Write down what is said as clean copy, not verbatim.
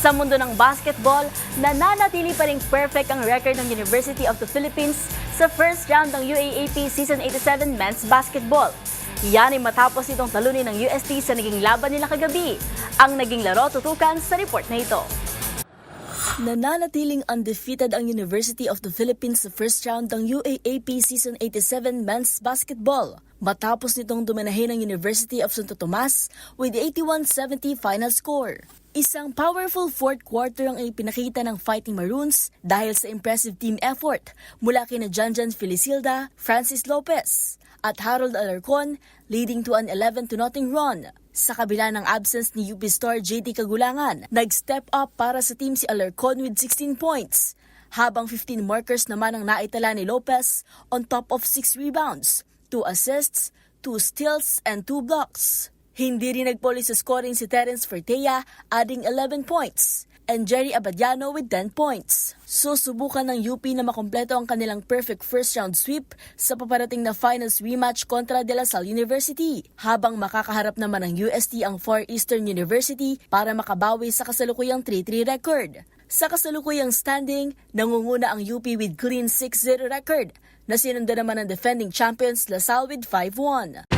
Sa mundo ng basketball, nananatili pa ring perfect ang record ng University of the Philippines sa first round ng UAAP Season 87 Men's Basketball. Yan ay matapos itong talunin ng UST sa naging laban nila kagabi. Ang naging laro tutukan sa report na ito. Nananatiling undefeated ang University of the Philippines sa first round ng UAAP Season 87 Men's Basketball matapos nitong duminahin ng University of Santo Tomas with 81-70 final score. Isang powerful fourth quarter ang ipinakita ng Fighting Maroons dahil sa impressive team effort mula kina Janjan Felicilda, Francis Lopez at Harold Alarcon, leading to an 11-0 run. Sa kabila ng absence ni UP star JT Kagulangan, nag-step up para sa team si Alarcon with 16 points, habang 15 markers naman ang naitala ni Lopez on top of 6 rebounds, 2 assists, 2 steals, and 2 blocks. Hindi rin nagpoli sa scoring si Terence Fertea, adding 11 points, and Jerry Abadiano with 10 points. Susubukan ng UP na makompleto ang kanilang perfect first-round sweep sa paparating na finals rematch kontra De La Salle University, habang makakaharap naman ng UST ang Far Eastern University para makabawi sa kasalukuyang 3-3 record. Sa kasalukuyang standing, nangunguna ang UP with clean 6-0 record, na sinundan naman ng defending champions La Salle with 5-1.